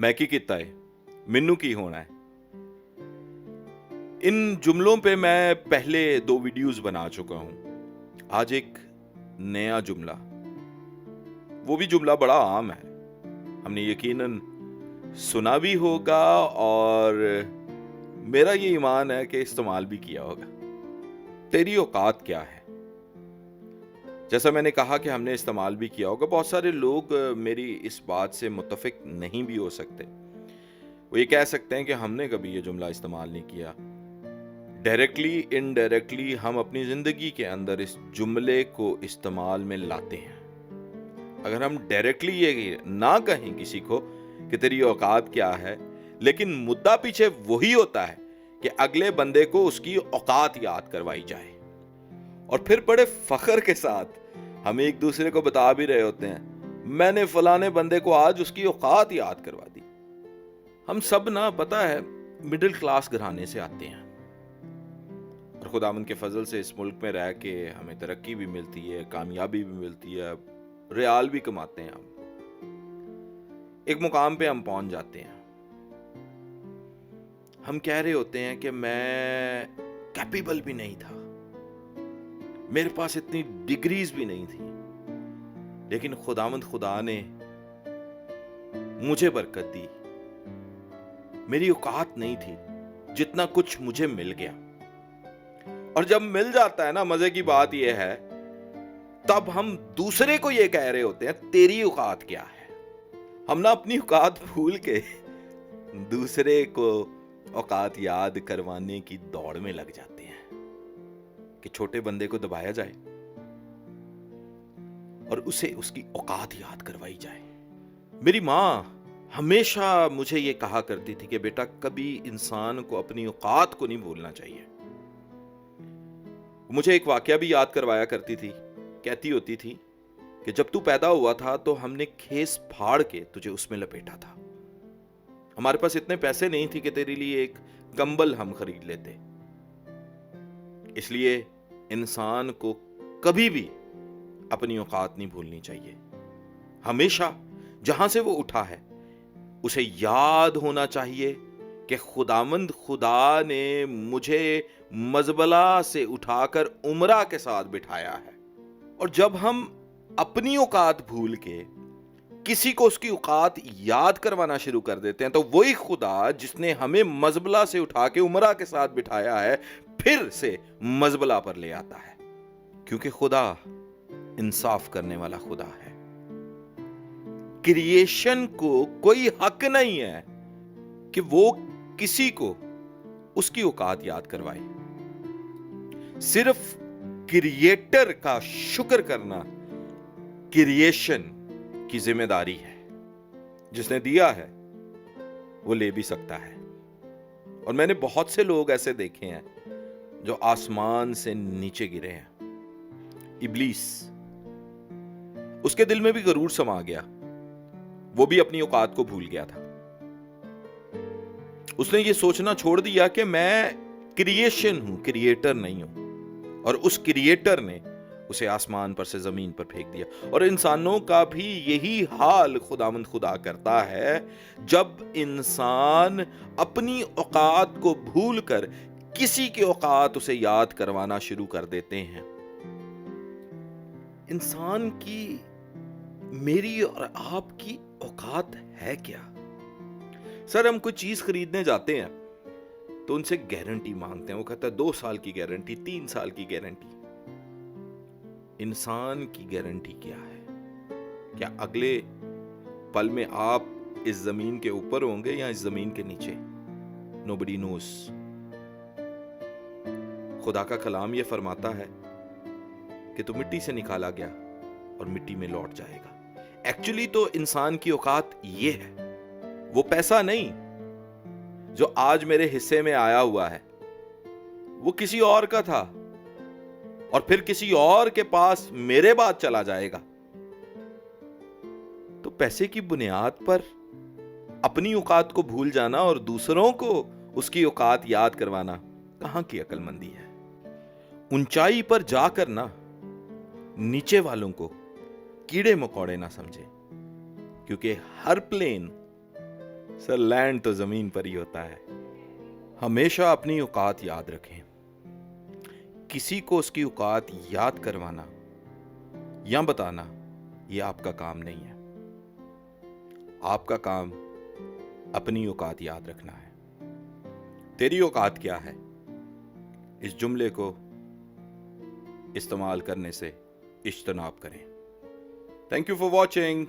मैं की किता है, मिन्नू की होना है। इन जुमलों पे मैं पहले 2 वीडियोस बना चुका हूं। आज एक नया जुमला, वो भी जुमला बड़ा आम है, हमने यकीनन सुना भी होगा और मेरा ये ईमान है कि इस्तेमाल भी किया होगा। तेरी औकात क्या है? जैसा मैंने कहा कि हमने इस्तेमाल भी किया होगा। बहुत सारे लोग मेरी इस बात से मुत्तफिक नहीं भी हो सकते। वो ये कह सकते हैं कि हमने कभी ये जुमला इस्तेमाल नहीं किया। डायरेक्टली इनडायरेक्टली हम अपनी जिंदगी के अंदर इस जुमले को इस्तेमाल में लाते हैं। अगर हम डायरेक्टली ये ना कहें किसी को कि तेरी औकात क्या है, लेकिन मुद्दा पीछे वही होता है कि अगले बंदे को उसकी औकात याद करवाई जाए, और फिर बड़े फख्र के साथ हम एक दूसरे को बता भी रहे होते हैं, मैंने फलाने बंदे को आज उसकी औकात याद करवा दी। हम सब ना, पता है, मिडिल क्लास घराने से आते हैं और खुदावंद के फजल से इस मुल्क में रह के हमें तरक्की भी मिलती है, कामयाबी भी मिलती है, रियाल भी कमाते हैं। हम एक मुकाम पे हम पहुंच जाते हैं। हम कह रहे होते हैं कि मैं कैपेबल भी नहीं था, मेरे पास इतनी डिग्रीज भी नहीं थी, लेकिन खुदावंद खुदा ने मुझे बरकत दी। मेरी औकात नहीं थी, जितना कुछ मुझे मिल गया। और जब मिल जाता है ना, मजे की बात यह है, तब हम दूसरे को यह कह रहे होते हैं, तेरी औकात क्या है। हम ना अपनी औकात भूल के दूसरे को औकात याद करवाने की दौड़ में लग जाते हैं कि छोटे बंदे को दबाया जाए और उसे उसकी औकात याद करवाई जाए। मेरी मां हमेशा मुझे यह कहा करती थी कि बेटा, कभी इंसान को अपनी औकात को नहीं भूलना चाहिए। मुझे एक वाकया भी याद करवाया करती थी। कहती होती थी कि जब तू पैदा हुआ था तो हमने खेस फाड़ के तुझे उसमें लपेटा था। हमारे पास इतने पैसे नहीं थे कि तेरे लिए एक कंबल हम खरीद लेते। इसलिए इंसान को कभी भी अपनी औकात नहीं भूलनी चाहिए। हमेशा जहां से वो उठा है उसे याद होना चाहिए कि खुदावंद खुदा ने मुझे मजबला से उठाकर उमरा के साथ बिठाया है। और जब हम अपनी औकात भूल के किसी को उसकी औकात याद करवाना शुरू कर देते हैं, तो वही खुदा जिसने हमें मजबला से उठा के उमरा के साथ बिठाया है, फिर से मजबला पर ले आता है, क्योंकि खुदा इंसाफ करने वाला खुदा है। क्रिएशन को कोई हक नहीं है कि वो किसी को उसकी औकात याद करवाए। सिर्फ क्रिएटर का शुक्र करना क्रिएशन की जिम्मेदारी है। जिसने दिया है वो ले भी सकता है। और मैंने बहुत से लोग ऐसे देखे हैं जो आसमान से नीचे गिरे हैं। इब्लीस, उसके दिल में भी गरूर समा गया, वो भी अपनी औकात को भूल गया था। उसने ये सोचना छोड़ दिया कि मैं क्रिएशन हूं, क्रिएटर नहीं हूं, और उस क्रिएटर ने उसे आसमान पर से जमीन पर फेंक दिया। और इंसानों का भी यही हाल खुदावंद खुदा करता है। जब इंसान अपनी औकात को भूलकर किसी की औकात उसे याद करवाना शुरू कर देते हैं। इंसान की, मेरी और आपकी औकात है क्या? सर, हम कोई चीज खरीदने जाते हैं तो उनसे गारंटी मांगते हैं। वो कहता है 2 साल की गारंटी, 3 साल की गारंटी। इंसान की गारंटी क्या है? क्या अगले पल में आप इस जमीन के ऊपर होंगे या इस जमीन के नीचे? Nobody nose. खुदा का कलाम यह फरमाता है कि तू मिट्टी से निकाला गया और मिट्टी में लौट जाएगा। एक्चुअली तो इंसान की औकात यह है, वो पैसा नहीं जो आज मेरे हिस्से में आया हुआ है, वो किसी और का था और फिर किसी और के पास मेरे बाद चला जाएगा। तो पैसे की बुनियाद पर अपनी औकात को भूल जाना और दूसरों को उसकी औकात याद करवाना कहां की अक्लमंदी है? ऊंचाई पर जाकर ना नीचे वालों को कीड़े मकोड़े ना समझे, क्योंकि हर प्लेन सर लैंड तो जमीन पर ही होता है। हमेशा अपनी औकात याद रखें। किसी को उसकी औकात याद करवाना या बताना ये आपका काम नहीं है। आपका काम अपनी औकात याद रखना है। तेरी औकात क्या है, इस जुमले को इस्तेमाल करने से इज्तनाब करें। Thank you for watching.